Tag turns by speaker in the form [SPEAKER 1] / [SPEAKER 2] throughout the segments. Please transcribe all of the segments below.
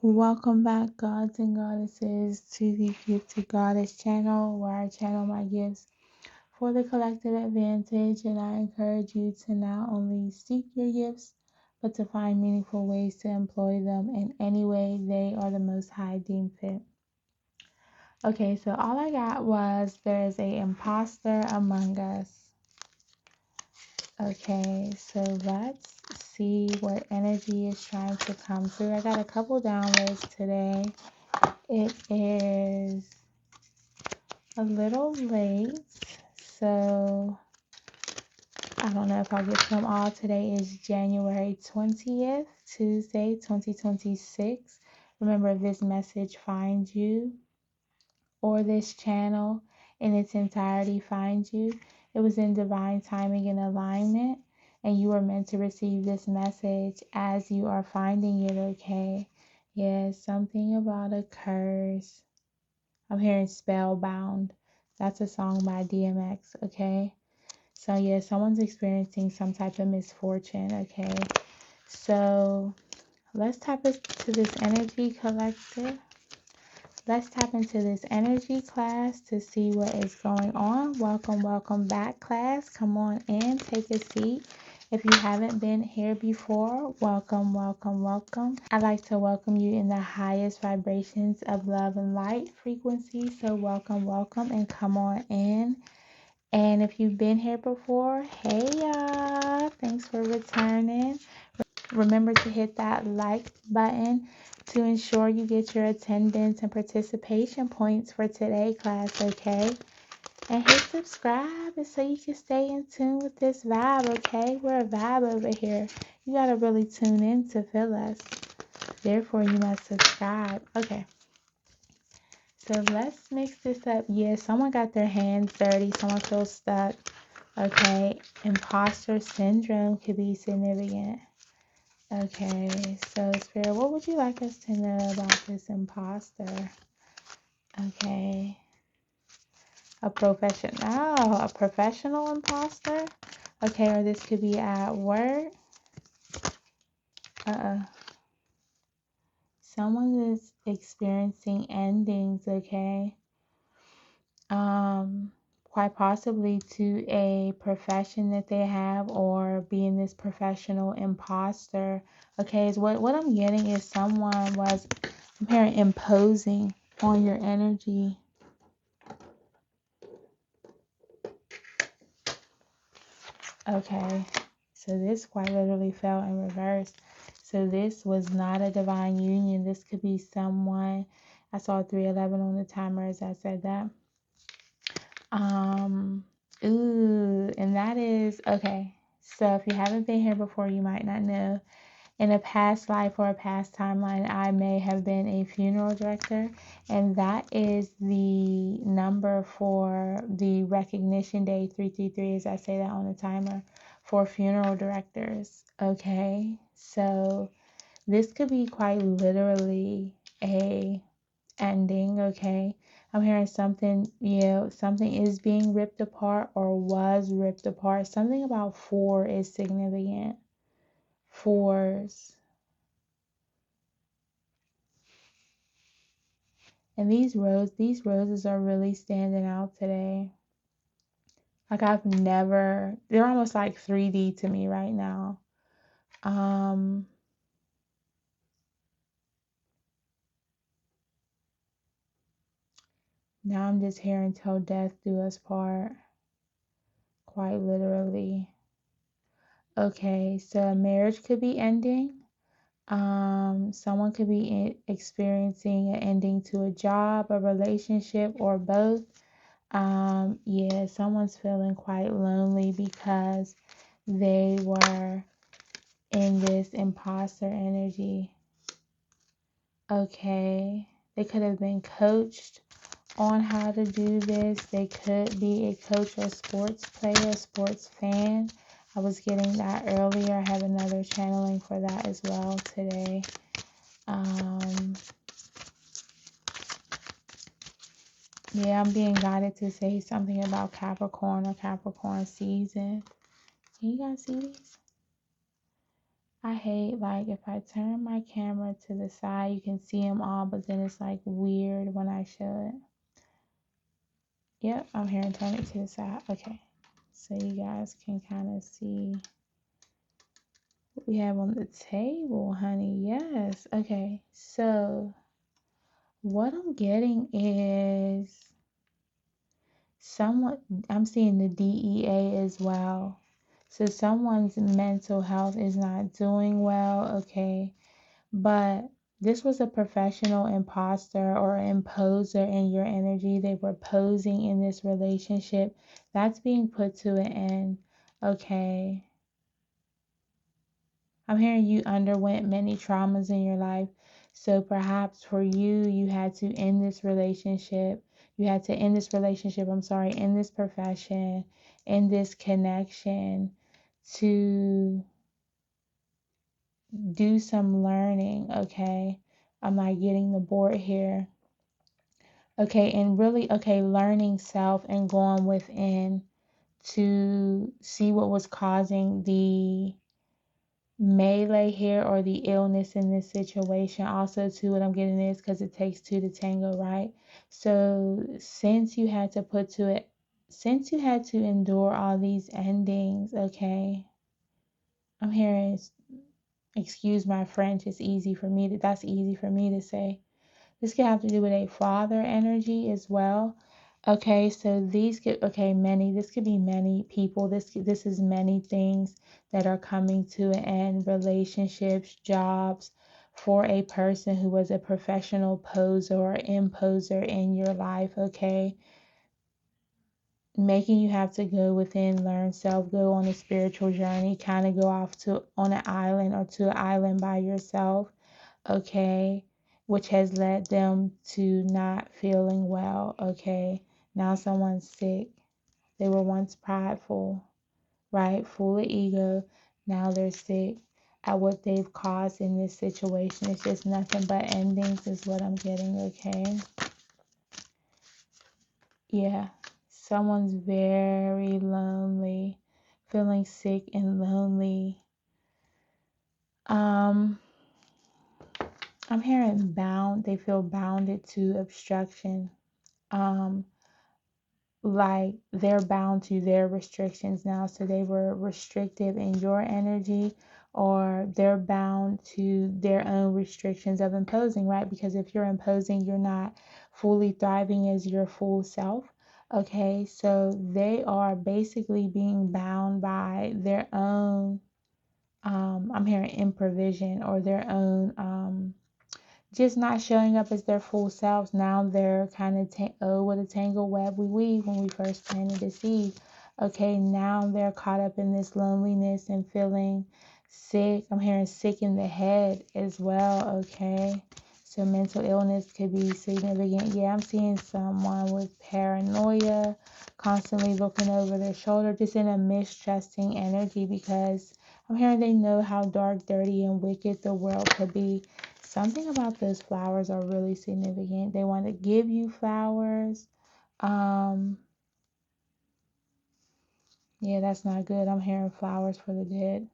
[SPEAKER 1] Welcome back, gods and goddesses, to the Gifted Goddess channel, where I channel my gifts for the collective advantage. And I encourage you to not only seek your gifts, but to find meaningful ways to employ them in any way they are the Most High deem fit. Okay, so all I got was there's a imposter among us. Okay, so let's see what energy is trying to come through. I got a couple downloads today. It is a little late, so I don't know if I'll get to them all. Today is January 20th, Tuesday, 2026. Remember, if this message finds you or this channel in its entirety finds you, it was in divine timing and alignment, and you are meant to receive this message as you are finding it, okay? Yeah, something about a curse. I'm hearing Spellbound. That's a song by DMX, okay? So, yeah, someone's experiencing some type of misfortune, okay? So, let's tap into this energy collective. Let's tap into this energy class to see what is going on. Welcome back, class. Come on in, take a seat. If you haven't been here before, welcome. I'd like to welcome you in the highest vibrations of love and light frequency. So welcome, and come on in. And if you've been here before, hey y'all, thanks for returning. Remember to hit that like button to ensure you get your attendance and participation points for today's class, okay? And hit subscribe so you can stay in tune with this vibe, okay? We're a vibe over here. You gotta really tune in to feel us. Therefore, you must subscribe. Okay. So let's mix this up. Yeah, someone got their hands dirty. Someone feels stuck. Okay. Imposter syndrome could be significant. Okay, so Spirit, what would you like us to know about this imposter? Okay, a professional imposter. Okay, or this could be at work. Someone is experiencing endings. Okay, quite possibly to a profession that they have, or being this professional imposter. Okay, is what I'm getting is someone was, I'm hearing, imposing on your energy. Okay, so this quite literally fell in reverse. So this was not a divine union. This could be someone. I saw 311 on the timer as I said that. And that is okay. So if you haven't been here before, you might not know. In a past life or a past timeline, I may have been a funeral director, and that is the number for the recognition day 333, as I say that on the timer, for funeral directors. Okay, so this could be quite literally a ending. Okay, I'm hearing something, something is being ripped apart or was ripped apart. Something about 4 is significant. 4s. And these roses are really standing out today. Like they're almost like 3D to me right now. Now I'm just hearing till death do us part. Quite literally. Okay, so a marriage could be ending. Someone could be experiencing an ending to a job, a relationship, or both. Yeah, someone's feeling quite lonely because they were in this imposter energy. Okay, they could have been coached on how to do this. They could be a coach or sports player, sports fan. I was getting that earlier. I have another channeling for that as well today. Yeah, I'm being guided to say something about Capricorn or Capricorn season. Can you guys see these? I hate, like, if I turn my camera to the side, you can see them all, but then it's like weird when I show it. Yep, I'm here and turn it to the side. Okay, so you guys can kind of see what we have on the table, honey. Yes. Okay, so what I'm getting is someone, I'm seeing the DEA as well. So someone's mental health is not doing well, okay? But this was a professional imposter or imposer in your energy. They were posing in this relationship. That's being put to an end, okay? I'm hearing you underwent many traumas in your life. So perhaps for you, you had to end this relationship. You had to end this relationship, I'm sorry, in this profession, in this connection to do some learning, okay? I'm not getting the board here. Okay, and really, okay, learning self and going within to see what was causing the melee here or the illness in this situation. Also, too, what I'm getting is because it takes two to tango, right? So, since you had to endure all these endings, okay, I'm hearing, excuse my French, that's easy for me to say. This could have to do with a father energy as well. Okay, so this could be many people. This is many things that are coming to an end, relationships, jobs, for a person who was a professional poser or imposer in your life, okay? Making you have to go within, learn self, go on a spiritual journey, kind of go off to on an island or to an island by yourself, okay, which has led them to not feeling well, okay. Now someone's sick. They were once prideful, right, full of ego. Now they're sick at what they've caused in this situation. It's just nothing but endings is what I'm getting, okay. Yeah, someone's very lonely, feeling sick and lonely. I'm hearing bound. They feel bounded to obstruction. Um, like they're bound to their restrictions now. So they were restrictive in your energy, or they're bound to their own restrictions of imposing, right? Because if you're imposing, you're not fully thriving as your full self. Okay, so they are basically being bound by their own, I'm hearing improvision, or their own, just not showing up as their full selves. Now they're kind of with a tangled web we weave when we first planted the seed. Okay, now they're caught up in this loneliness and feeling sick. I'm hearing sick in the head as well. Okay, so mental illness could be significant. Yeah, I'm seeing someone with paranoia, constantly looking over their shoulder, just in a mistrusting energy, because I'm hearing they know how dark, dirty, and wicked the world could be. Something about those flowers are really significant. They want to give you flowers. Um, yeah, that's not good. I'm hearing flowers for the dead.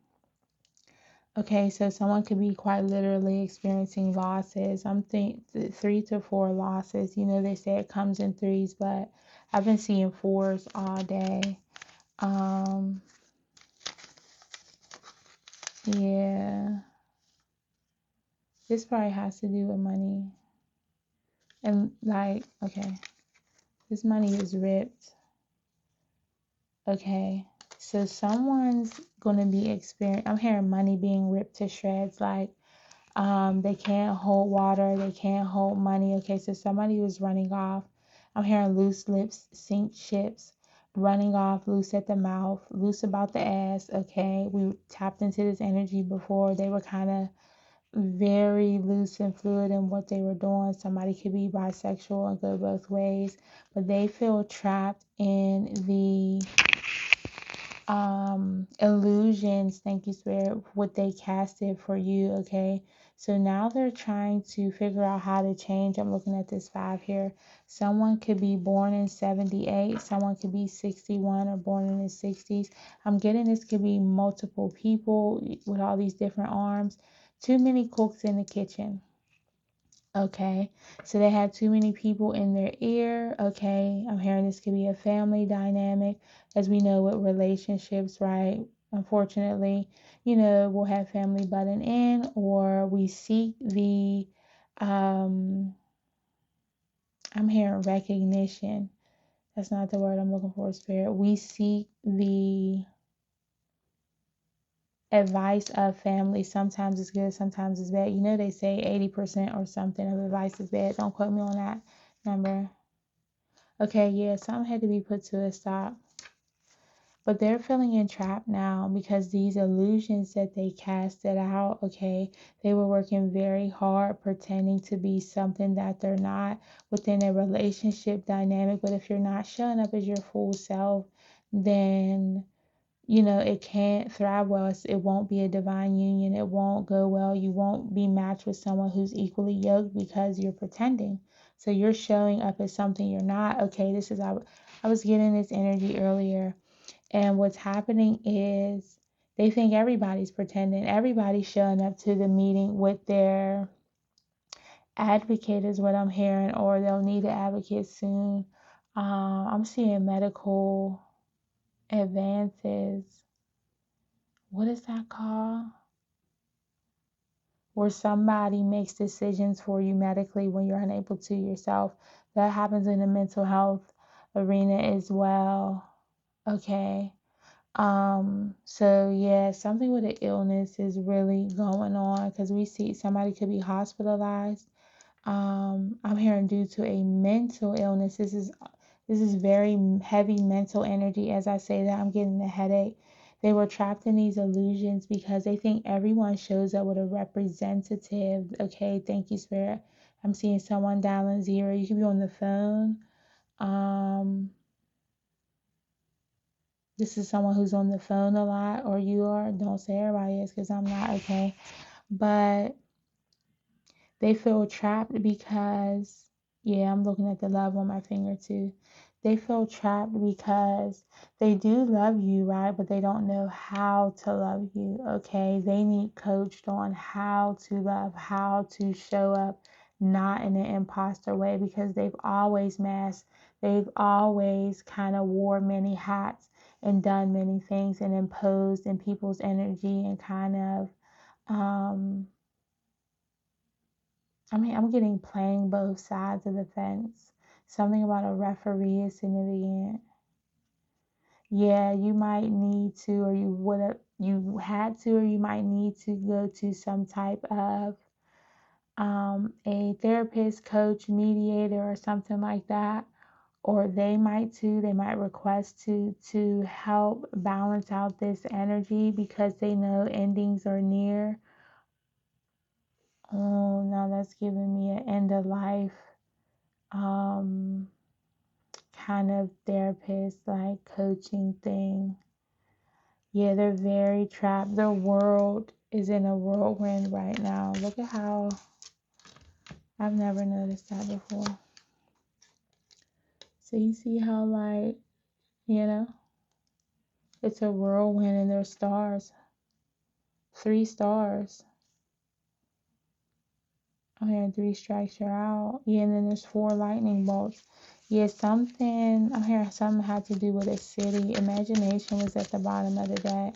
[SPEAKER 1] Okay, so someone could be quite literally experiencing losses. I'm think 3 to 4 losses. You know, they say it comes in threes, but I've been seeing fours all day. Um, yeah, this probably has to do with money. And like, okay, this money is ripped. Okay, so someone's gonna be experiencing. I'm hearing money being ripped to shreds. Like, they can't hold water, they can't hold money. Okay, so somebody was running off. I'm hearing loose lips sink ships, running off, loose at the mouth, loose about the ass. Okay, we tapped into this energy before. They were kind of very loose and fluid in what they were doing. Somebody could be bisexual and go both ways, but they feel trapped in the illusions, thank you, Spirit, what they casted for you, okay? So now they're trying to figure out how to change. I'm looking at this 5 here. Someone could be born in 78, someone could be 61 or born in the 60s. I'm getting this could be multiple people with all these different arms. Too many cooks in the kitchen. Okay, so they had too many people in their ear. Okay, I'm hearing this could be a family dynamic, as we know with relationships, right? Unfortunately, we'll have family butting in, or we seek the, um, I'm hearing recognition. That's not the word I'm looking for, Spirit. We seek the advice of family. Sometimes it's good, sometimes it's bad. They say 80% or something of advice is bad. Don't quote me on that number. Okay, yeah, something had to be put to a stop. But they're feeling entrapped now because these illusions that they casted out, okay, they were working very hard pretending to be something that they're not within a relationship dynamic. But if you're not showing up as your full self, then it can't thrive well. It won't be a divine union. It won't go well. You won't be matched with someone who's equally yoked because you're pretending. So you're showing up as something you're not. Okay, I was getting this energy earlier, and what's happening is they think everybody's pretending. Everybody's showing up to the meeting with their advocate, is what I'm hearing, or they'll need an advocate soon. I'm seeing medical advances. What is that called? Where somebody makes decisions for you medically when you're unable to yourself. That happens in the mental health arena as well. Okay. So yeah, something with an illness is really going on because we see somebody could be hospitalized. I'm hearing due to a mental illness. This is very heavy mental energy. As I say that, I'm getting a headache. They were trapped in these illusions because they think everyone shows up with a representative. Okay, thank you, Spirit. I'm seeing someone dialing 0. You could be on the phone. This is someone who's on the phone a lot, or you are. Don't say everybody is because I'm not, okay? But they feel trapped because, yeah, I'm looking at the love on my finger too. They feel trapped because they do love you, right? But they don't know how to love you, okay? They need coached on how to love, how to show up, not in an imposter way, because they've always masked, they've always kind of wore many hats and done many things and imposed in people's energy and kind of, I'm getting playing both sides of the fence. Something about a referee is significant. Yeah, you might need to, or you would have, you had to, or you might need to go to some type of a therapist, coach, mediator, or something like that. Or they might too. They might request to help balance out this energy because they know endings are near. Oh, now that's giving me an end of life. Um, kind of therapist, like coaching thing. Yeah, they're very trapped. Their world is in a whirlwind right now. Look at how I've never noticed that before. So you see how, like, it's a whirlwind and there's stars. 3 stars. Oh, yeah, 3 strikes you're out. Yeah, and then there's 4 lightning bolts. Yeah, I'm hearing something had to do with a city. Imagination was at the bottom of the deck.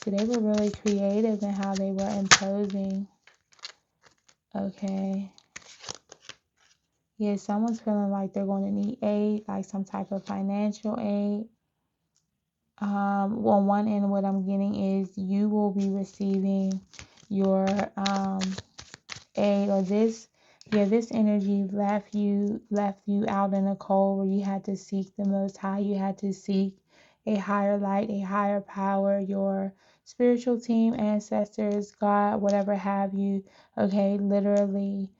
[SPEAKER 1] So they were really creative in how they were imposing. Okay. Yeah, someone's feeling like they're going to need aid, like some type of financial aid. On one end, what I'm getting is you will be receiving your aid, or this energy left you out in the cold where you had to seek the Most High. You had to seek a higher light, a higher power, your spiritual team, ancestors, God, whatever have you. Okay, literally.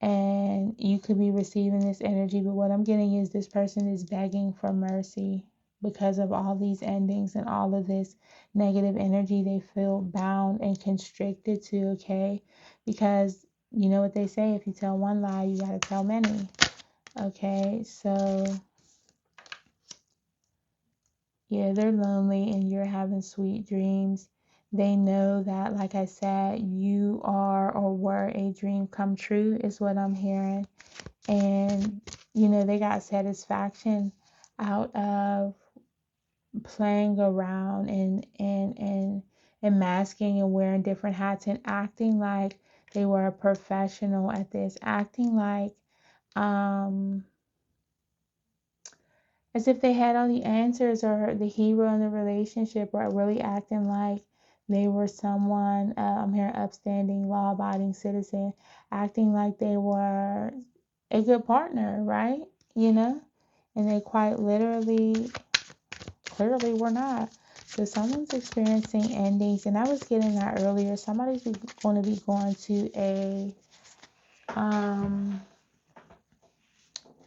[SPEAKER 1] And you could be receiving this energy, but what I'm getting is this person is begging for mercy. because of all these endings and all of this negative energy they feel bound and constricted to, okay? Because you know what they say, if you tell one lie, you got to tell many, okay? So yeah, they're lonely and you're having sweet dreams. They know that, like I said, you are or were a dream come true, is what I'm hearing. And, you know, they got satisfaction out of playing around and masking and wearing different hats and acting like they were a professional at this, acting like um as if they had all the answers or the hero in the relationship, or really acting like they were someone, I'm here, upstanding, law abiding citizen, acting like they were a good partner, right? You know? And they quite literally, clearly were not. So someone's experiencing endings, and I was getting that earlier. Somebody's going to be going to a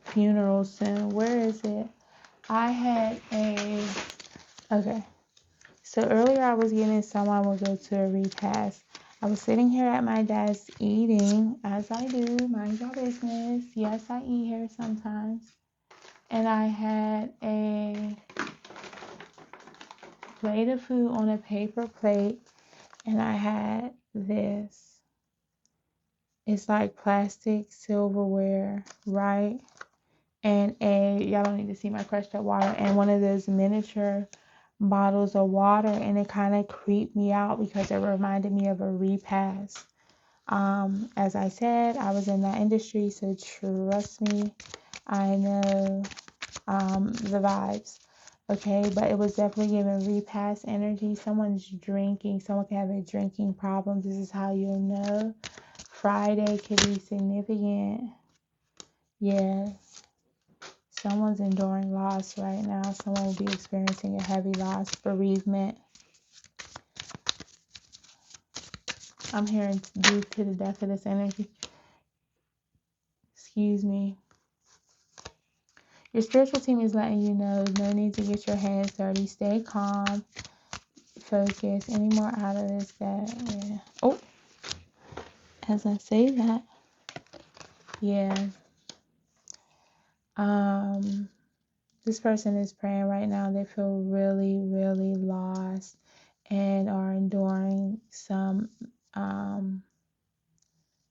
[SPEAKER 1] funeral soon. Where is it? I had a, okay. So earlier I was getting someone will go to a repast. I was sitting here at my desk eating, as I do, mind your business. Yes, I eat here sometimes. And I had a plate of food on a paper plate, and I had this. It's like plastic silverware, right? And y'all don't need to see my crushed up water, and one of those miniature bottles of water, and it kind of creeped me out because it reminded me of a repast. As I said, I was in that industry, so trust me, I know the vibes. Okay, but it was definitely giving repast energy. Someone's drinking, someone can have a drinking problem. This is how you'll know. Friday could be significant. Yeah, someone's enduring loss right now. Someone will be experiencing a heavy loss, bereavement. I'm hearing due to the death of this energy. Excuse me. Your spiritual team is letting you know no need to get your hands dirty. Stay calm. Focus. Any more out of this that, yeah. Oh, as I say that, yeah. This person is praying right now. They feel really, really lost and are enduring some,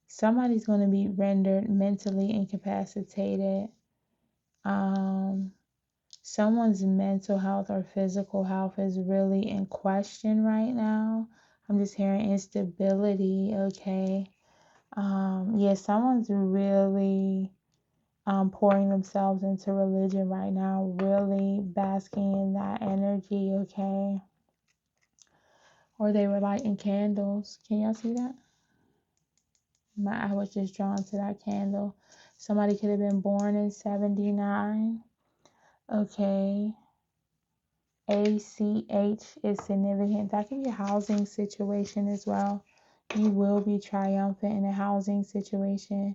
[SPEAKER 1] somebody's going to be rendered mentally incapacitated. Someone's mental health or physical health is really in question right now. I'm just hearing instability, okay? Yeah, someone's really pouring themselves into religion right now, really basking in that energy, okay? Or they were lighting candles. Can y'all see that? My eye was just drawn to that candle. Somebody could have been born in 79. Okay. ACH is significant. That can be a housing situation as well. You will be triumphant in a housing situation,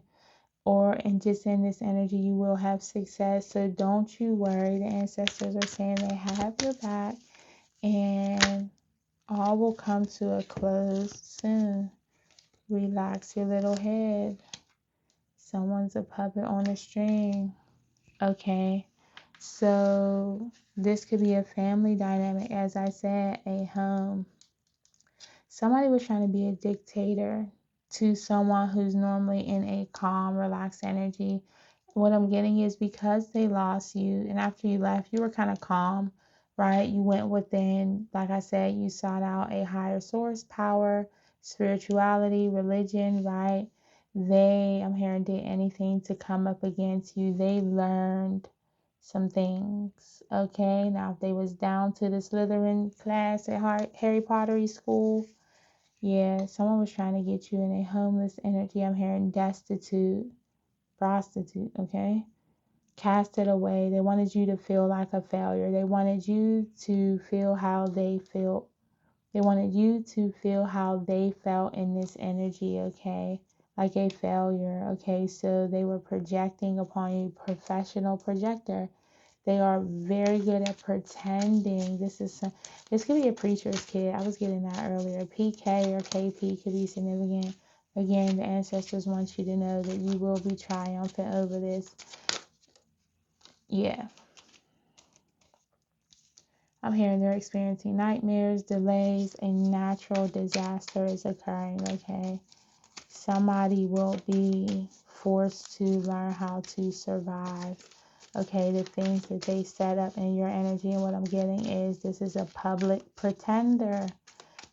[SPEAKER 1] or in just in this energy, you will have success. So don't you worry. The ancestors are saying they have your back, and all will come to a close soon. Relax your little head. Someone's a puppet on a string. Okay. So this could be a family dynamic, as I said, a home. Somebody was trying to be a dictator to someone who's normally in a calm, relaxed energy. What I'm getting is because they lost you, and after you left, you were kind of calm, right? You went within, like I said, you sought out a higher source, power, spirituality, religion, right? I'm hearing, did anything to come up against you. They learned some things, okay? Now, if they was down to the Slytherin class at Harry Pottery school, yeah, someone was trying to get you in a homeless energy. I'm hearing destitute, prostitute, okay? Cast it away. They wanted you to feel like a failure. They wanted you to feel how they felt. They wanted you to feel how they felt in this energy, okay? Like a failure, okay? So they were projecting upon you, professional projector. They are very good at pretending. This could be a preacher's kid. I was getting that earlier. PK or KP could be significant. Again, the ancestors want you to know that you will be triumphant over this. Yeah. I'm hearing they're experiencing nightmares, delays, a natural disaster is occurring, okay? Somebody will be forced to learn how to survive. Okay, the things that they set up in your energy, and what I'm getting is this is a public pretender.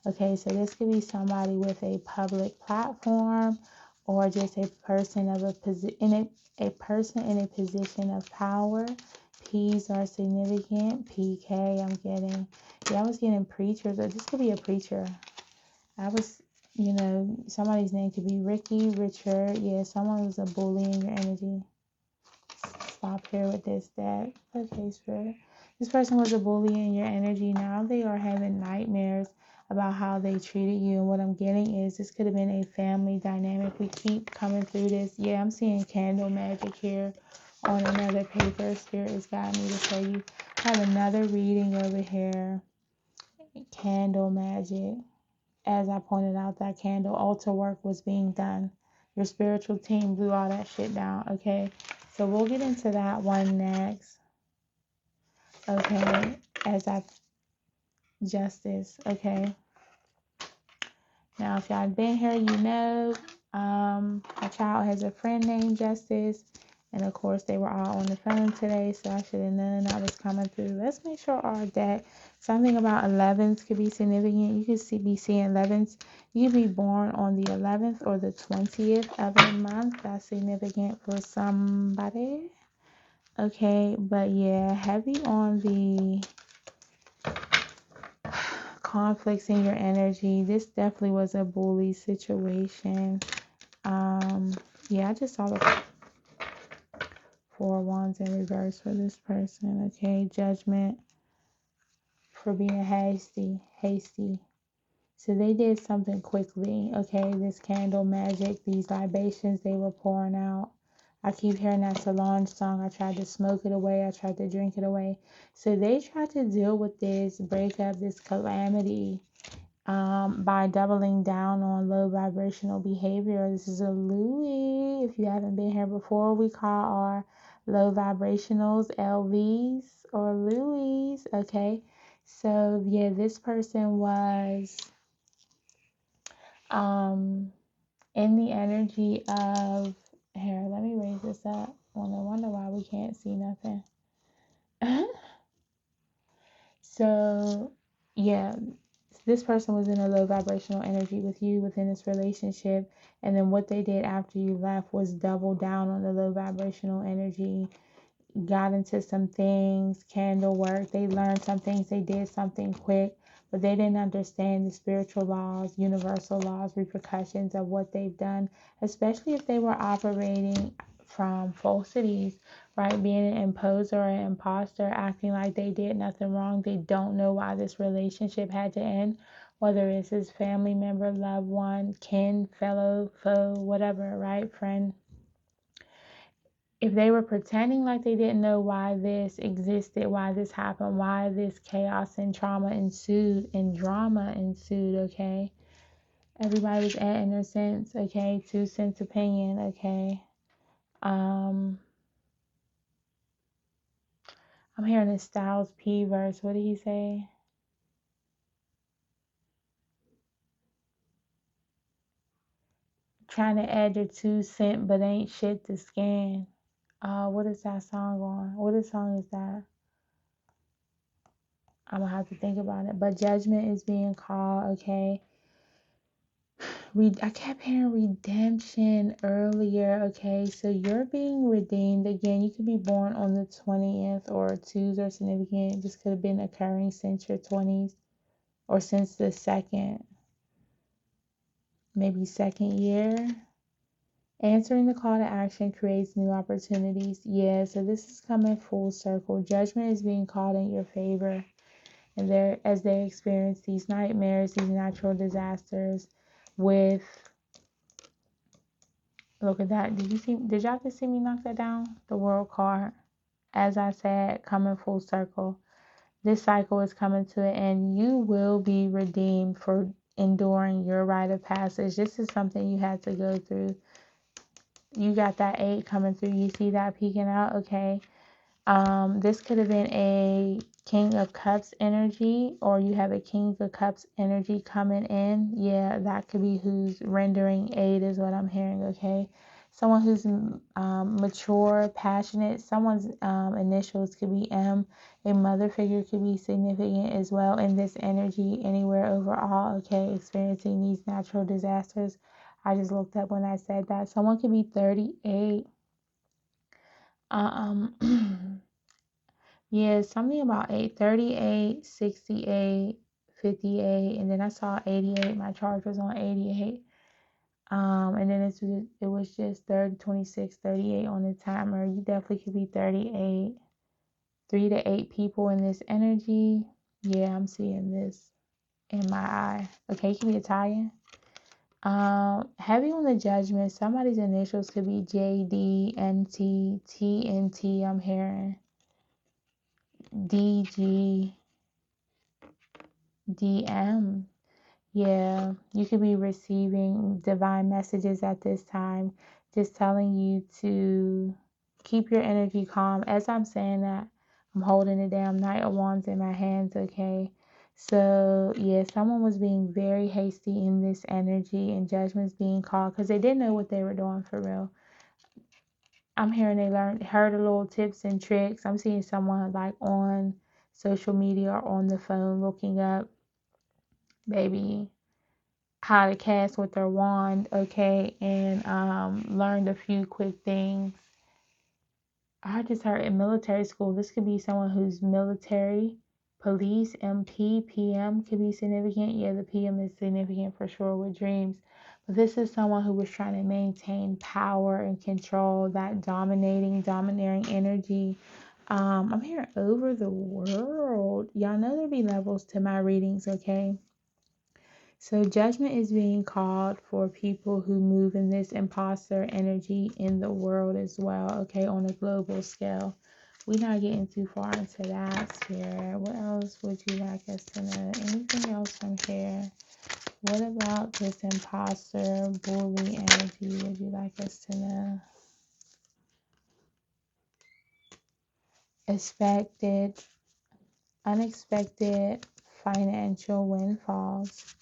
[SPEAKER 1] Okay, so this could be somebody with a public platform, or just a person of a person in a position of power. P's are significant. PK, I'm getting. Yeah, I was getting preachers. Or this could be a preacher. I was, somebody's name could be Ricky, Richard. Yeah, someone was a bully in your energy. Stop here with this, that. Okay, Spirit. This person was a bully in your energy. Now they are having nightmares about how they treated you. And what I'm getting is this could have been a family dynamic. We keep coming through this. Yeah, I'm seeing candle magic here on another paper. Spirit has got me to show you. I have another reading over here. Candle magic. As I pointed out, that candle altar work was being done. Your spiritual team blew all that shit down, okay? So we'll get into that one next. Okay, justice, okay? Now, if y'all been here, you know, a child has a friend named Justice. And of course, they were all on the phone today, so I should have known that was coming through. Let's make sure our deck, something about 11s could be significant. You could be seeing 11s. You could be born on the 11th or the 20th of a month. That's significant for somebody. Okay, but yeah, heavy on the conflicts in your energy. This definitely was a bully situation. Yeah, I just saw the 4 wands in reverse for this person. Okay, judgment for being hasty. So they did something quickly. Okay, this candle magic, these libations they were pouring out. I keep hearing that Solange song. I tried to smoke it away. I tried to drink it away. So they tried to deal with this breakup, this calamity, by doubling down on low vibrational behavior. This is a Louis. If you haven't been here before, we call our low vibrationals LVs or Louis. Okay, so yeah, this person was in the energy of, here, let me raise this up. Well, no wonder why we can't see nothing. So yeah, this person was in a low vibrational energy with you within this relationship, and then what they did after you left was double down on the low vibrational energy, got into some things, candle work. They learned some things, they did something quick, but they didn't understand the spiritual laws, universal laws, repercussions of what they've done, especially if they were operating from falsities, right? Being an imposter or an imposter, acting like they did nothing wrong. They don't know why this relationship had to end, whether it's his family member, loved one, kin, fellow, foe, whatever, right? Friend. If they were pretending like they didn't know why this existed, why this happened, why this chaos and trauma ensued and drama ensued, okay? Everybody was adding their cents, okay? 2 cents opinion, okay? I'm hearing this Styles P verse. What did he say? Trying to add your 2 cents, but ain't shit to scan. What is that song on? What song is that? I'm gonna have to think about it. But judgment is being called, okay? I kept hearing redemption earlier, okay? So you're being redeemed. Again, you could be born on the 20th, or 2s are significant. This could have been occurring since your 20s or since the maybe second year. Answering the call to action creates new opportunities. Yeah, so this is coming full circle. Judgment is being called in your favor. And as they experience these nightmares, these natural disasters with, look at that. Did y'all just see me knock that down? The world card. as I said, coming full circle. This cycle is coming to an end. You will be redeemed for enduring your rite of passage. This is something you had to go through. You got that 8 coming through. You see that peeking out? Okay. This could have been a King of Cups energy, or you have a King of Cups energy coming in. Yeah, that could be who's rendering aid, is what I'm hearing. Okay. Someone who's mature, passionate. Someone's initials could be M. A mother figure could be significant as well in this energy anywhere overall. Okay. Experiencing these natural disasters. I just looked up when I said that. Someone could be 38. Yeah, something about 838, 68, 58, and then I saw 88. My charge was on 88. And then it was just 30, 26, 38 on the timer. You definitely could be 38. 3 to 8 people in this energy. Yeah, I'm seeing this in my eye. Okay, it can be Italian. Heavy on the judgment. Somebody's initials could be JD, NT, TNT. I'm hearing DG. DM. Yeah, you could be receiving divine messages at this time, just telling you to keep your energy calm. As I'm saying that, I'm holding the damn Knight of Wands in my hands, okay? So, yeah, someone was being very hasty in this energy and judgments being called because they didn't know what they were doing for real. I'm hearing they heard a little tips and tricks. I'm seeing someone like on social media or on the phone looking up, baby, how to cast with their wand, okay, and learned a few quick things. I just heard in military school, this could be someone who's military, police, MP, PM could be significant. Yeah, the PM is significant for sure with dreams. But this is someone who was trying to maintain power and control, that domineering energy. I'm hearing over the world. Y'all know there be levels to my readings, okay? So judgment is being called for people who move in this imposter energy in the world as well, okay, on a global scale. We're not getting too far into that sphere. What else would you like us to know? Anything else from here? What about this imposter bully energy would you like us to know? Expected, unexpected financial windfalls.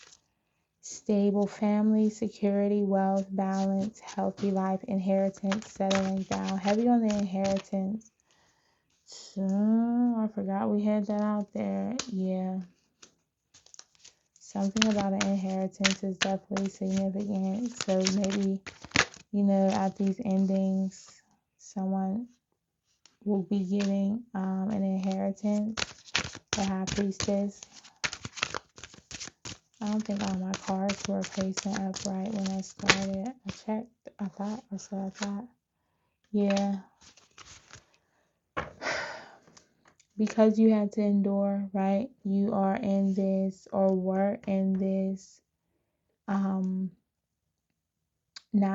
[SPEAKER 1] Stable family, security, wealth, balance, healthy life, inheritance, settling down. Heavy on the inheritance. So, I forgot we had that out there. Yeah. Something about an inheritance is definitely significant. So maybe, at these endings, someone will be getting an inheritance. The High Priestess. I don't think all my cards were facing upright when I started. I checked. I thought. Yeah. Because you had to endure, right? You are in this or were in this Nine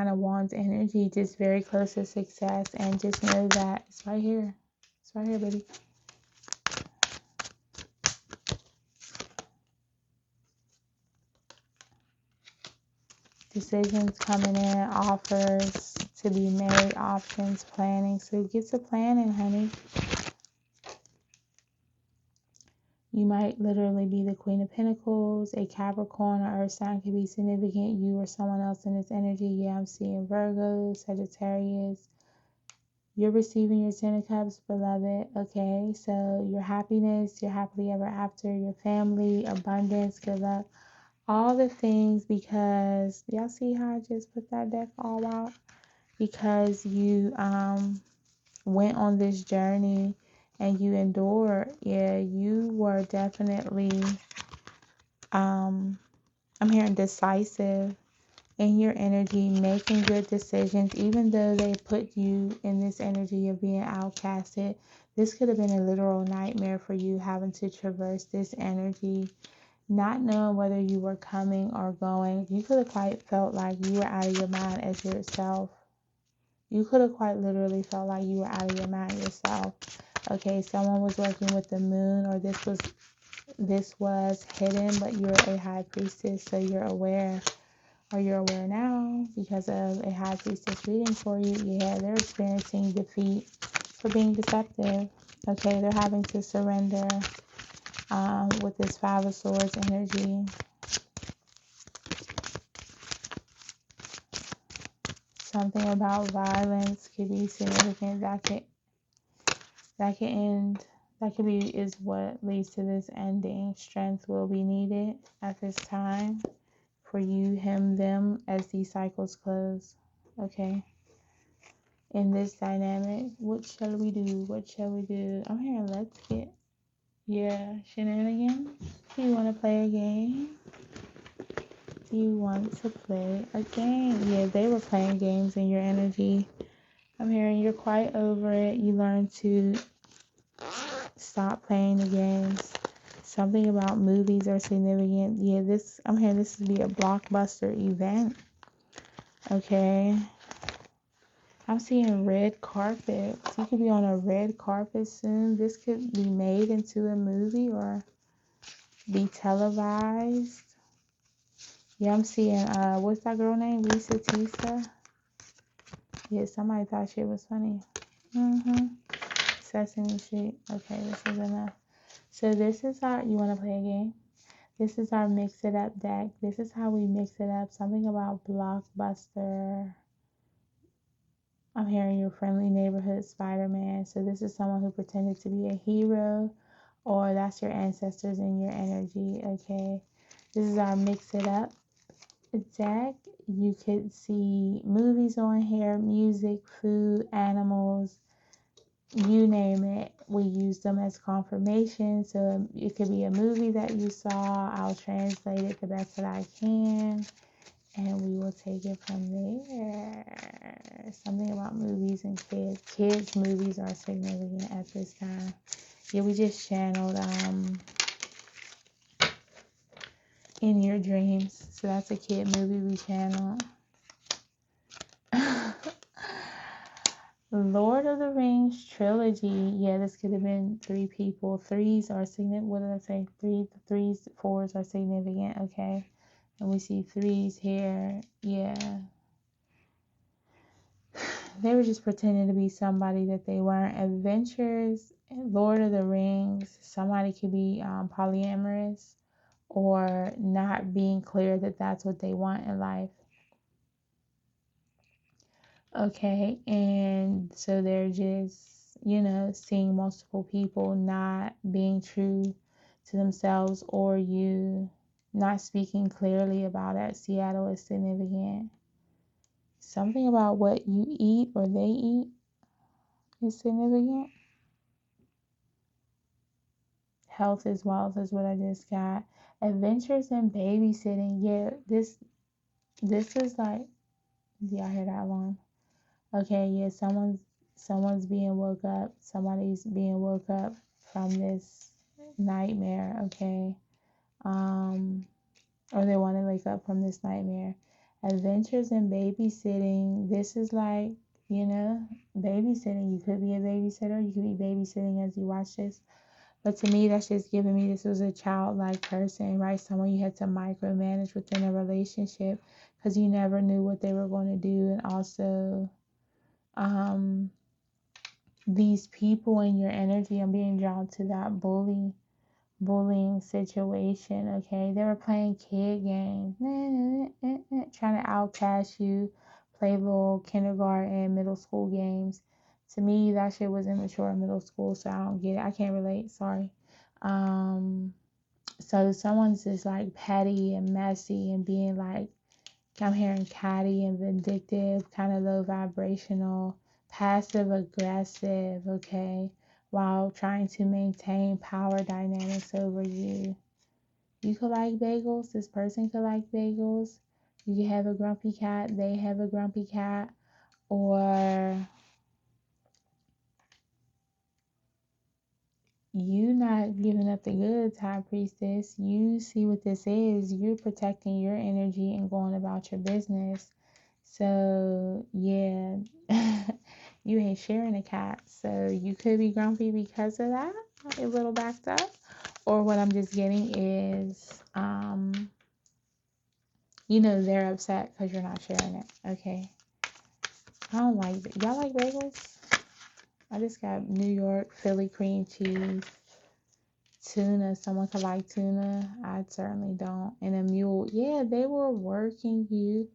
[SPEAKER 1] of Wands energy, just very close to success. And just know that it's right here. It's right here, baby. Decisions coming in, offers to be made, options, planning. So get to planning, honey. You might literally be the Queen of Pentacles. A Capricorn or Earth sign could be significant. You or someone else in this energy. Yeah, I'm seeing Virgo, Sagittarius. You're receiving your Ten of Cups, beloved. Okay, so your happiness, your happily ever after, your family, abundance, good luck. All the things, because y'all see how I just put that deck all out? Because you went on this journey and you endured. Yeah, you were definitely I'm hearing decisive in your energy, making good decisions, even though they put you in this energy of being outcasted. This could have been a literal nightmare for you, having to traverse this energy, not knowing whether you were coming or going. You could have quite felt like you were out of your mind as yourself. You could have quite literally felt like you were out of your mind yourself. Okay, someone was working with the moon, or this was hidden, but you're a high priestess, so you're aware, or you're aware now because of a high priestess reading for you. Yeah, they're experiencing defeat for being deceptive. Okay, they're having to surrender with this Five of Swords energy. Something about violence could be significant. That could end. That could be is what leads to this ending. Strength will be needed at this time for you, him, them, as these cycles close. Okay. In this dynamic, what shall we do? What shall we do? I'm here. Let's get, yeah, shenanigans. Do you want to play a game? Do you want to play a game? Yeah, they were playing games in your energy. I'm hearing you're quite over it. You learn to stop playing the games. Something about movies are significant. Yeah, I'm hearing this would be a blockbuster event. Okay. I'm seeing red carpet. You could be on a red carpet soon. This could be made into a movie or be televised. Yeah, I'm seeing what's that girl name? Lisa Tisa. Yeah, somebody thought she was funny. Sesame Street. Okay, this is enough. So this is our, you want to play a game? This is our mix it up deck. This is how we mix it up. Something about blockbuster. I'm hearing your friendly neighborhood Spider-Man. So this is someone who pretended to be a hero, or that's your ancestors in your energy. Okay, this is our mix it up deck. You could see movies on here, music, food, animals, you name it. We use them as confirmation. So it could be a movie that you saw. I'll translate it the best that I can, and we will take it from there. Something about movies and kids. Kids' movies are significant at this time. Yeah, we just channeled In Your Dreams. So that's a kid movie we channeled. Lord of the Rings trilogy. Yeah, this could have been 3 people. Threes are significant. What did I say? Threes, fours are significant. Okay. And we see threes here. Yeah. They were just pretending to be somebody that they weren't. Adventures, Lord of the Rings. Somebody could be polyamorous or not being clear that that's what they want in life. Okay, and so they're just, seeing multiple people not being true to themselves, or you not speaking clearly about it. Seattle is significant. Something about what you eat or they eat is significant. Health is wealth is what I just got. Adventures and babysitting. Yeah, this is like, yeah, I hear that one. Okay, yeah, someone's being woke up. Somebody's being woke up from this nightmare, okay? Or they want to wake up from this nightmare. Adventures in babysitting. This is like, babysitting. You could be a babysitter. You could be babysitting as you watch this. But to me, that's just giving me this was a childlike person, right? Someone you had to micromanage within a relationship because you never knew what they were going to do. And also, these people in your energy, I'm being drawn to that bullying situation. Okay, they were playing kid games, trying to outcast you, play little kindergarten, middle school games. To me, that shit was immature in middle school, so I don't get it. I can't relate. Sorry. So someone's just like petty and messy and being like, I'm hearing catty and vindictive, kind of low vibrational, passive aggressive, okay, while trying to maintain power dynamics over you. You could like bagels. This person could like bagels. You could have a grumpy cat. They have a grumpy cat. Or you not giving up the goods, High Priestess. You see what this is. You're protecting your energy and going about your business. So, yeah, you ain't sharing a cat. So, you could be grumpy because of that, a little backed up. Or what I'm just getting is, they're upset because you're not sharing it. Okay. I don't like that. Y'all like bagels? I just got New York, Philly cream cheese, tuna. Someone could like tuna. I certainly don't. And a mule. Yeah, they were working you.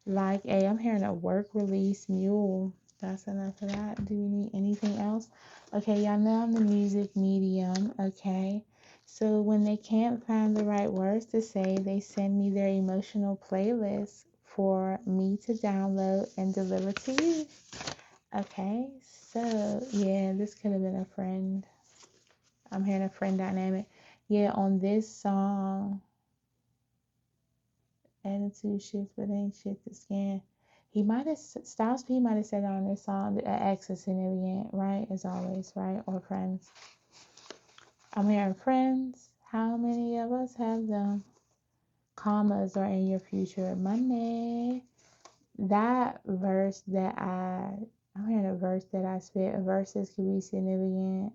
[SPEAKER 1] Like, hey, I'm hearing a work release mule. That's enough of that. Do you need anything else? Okay, y'all know I'm the music medium. Okay. So when they can't find the right words to say, they send me their emotional playlist for me to download and deliver to you. Okay. So yeah, this could have been a friend. I'm hearing a friend dynamic. Yeah, on this song. Attitude shift, but ain't shit to scan. He might have, Styles P might have said on this song that ex is significant, right? As always, right? Or friends. I'm hearing friends. How many of us have them? Commas are in your future. Money. That verse that I'm hearing a verse that I spit. Verses could be significant.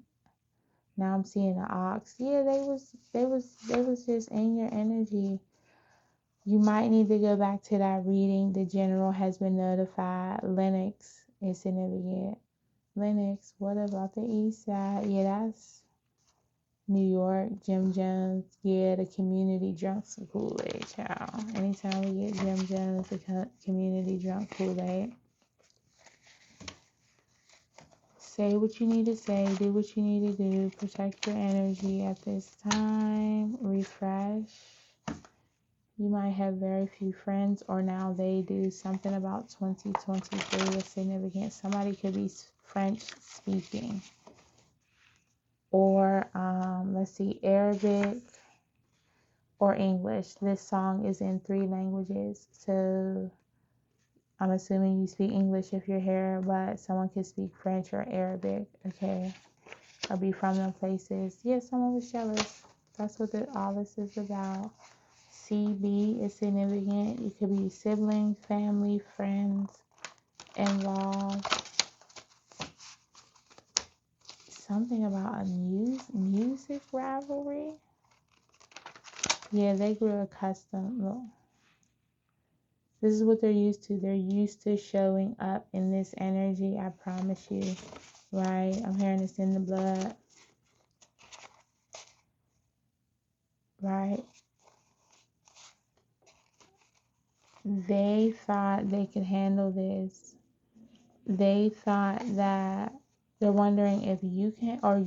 [SPEAKER 1] Now I'm seeing the ox. Yeah, they was just in your energy. You might need to go back to that reading. The general has been notified. Lennox is significant. Lennox, what about the east side? Yeah, that's New York. Jim Jones. Yeah, the community drunk some Kool-Aid, child. Anytime we get Jim Jones, the community drunk Kool-Aid. Say what you need to say. Do what you need to do. Protect your energy at this time. Refresh. You might have very few friends, or now they do. Something about 2023 is significant. Somebody could be French speaking, or let's see, Arabic or English. This song is in 3 languages, so I'm assuming you speak English if you're here, but someone could speak French or Arabic. Okay, or be from them places. Yeah, someone was jealous. That's what all this is about. CB is significant. It could be siblings, family, friends, in-laws. Something about a music rivalry. Yeah, they grew accustomed. Look, this is what they're used to. They're used to showing up in this energy. I promise you. Right? I'm hearing this in the blood. Right? They thought they could handle this. They thought that they're wondering if you can, or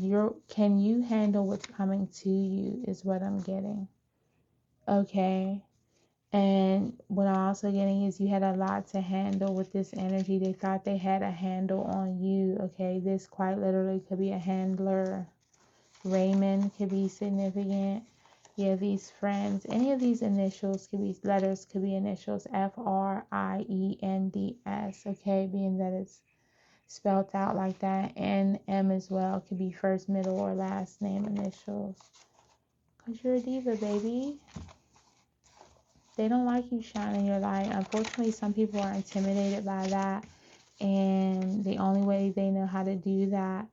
[SPEAKER 1] can you handle what's coming to you is what I'm getting. Okay. And what I'm also getting is you had a lot to handle with this energy. They thought they had a handle on you. Okay. This quite literally could be a handler. Raymond could be significant. Yeah, these friends, any of these initials could be letters, could be initials. FRIENDS. Okay. Being that it's spelled out like that, and M as well could be first, middle, or last name initials. Because you're a diva, baby. They don't like you shining your light. Unfortunately, some people are intimidated by that, and the only way they know how to do that,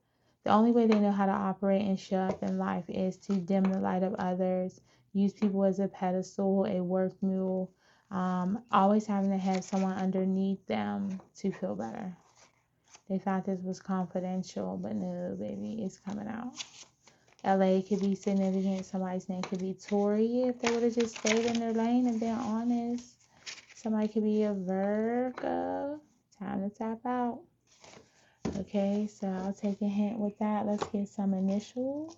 [SPEAKER 1] the only way they know how to operate and show up in life is to dim the light of others, use people as a pedestal, a work mule, always having to have someone underneath them to feel better. They thought this was confidential, but no, baby, it's coming out. LA could be significant. Somebody's name could be Tori if they would have just stayed in their lane and been honest. Somebody could be a Virgo. Time to tap out. Okay, so I'll take a hint with that. Let's get some initials.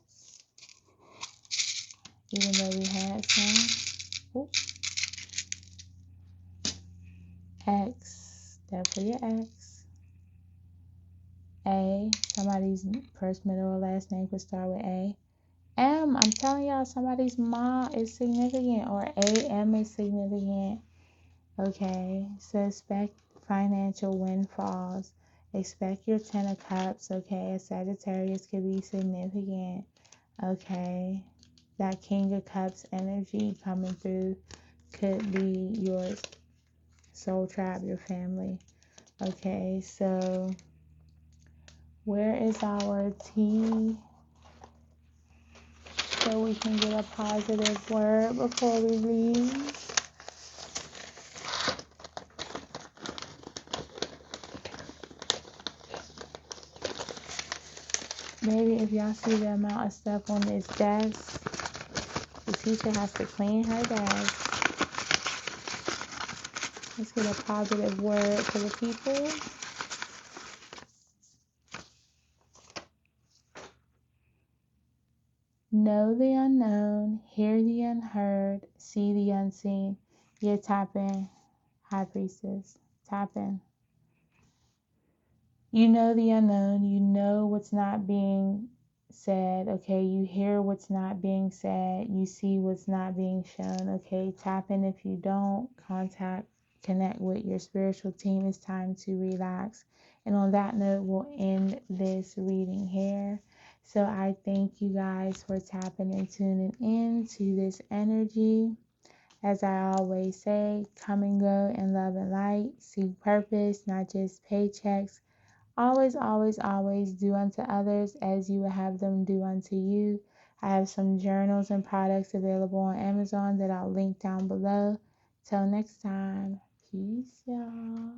[SPEAKER 1] Even though we had some. Oops. X. Definitely an X. A. Somebody's first, middle, or last name could start with A. I'm telling y'all, somebody's mom is significant, or AM is significant. Okay, so expect financial windfalls. Expect your 10 of cups. Okay, a Sagittarius could be significant. Okay, that King of Cups energy coming through could be yours. Soul Tribe, your family. Okay, so where is our T so we can get a positive word before we leave? Maybe if y'all see the amount of stuff on this desk, the teacher has to clean her desk. Let's get a positive word for the people. Know the unknown, hear the unheard, see the unseen. You're tapping, High Priestess. Tapping. You know the unknown. You know what's not being said. Okay, you hear what's not being said. You see what's not being shown. Okay, tap in if you don't. Connect with your spiritual team. It's time to relax. And on that note, we'll end this reading here. So I thank you guys for tapping and tuning in to this energy. As I always say, come and go in love and light. Seek purpose, not just paychecks. Always, always, always do unto others as you would have them do unto you. I have some journals and products available on Amazon that I'll link down below. Till next time, peace, y'all.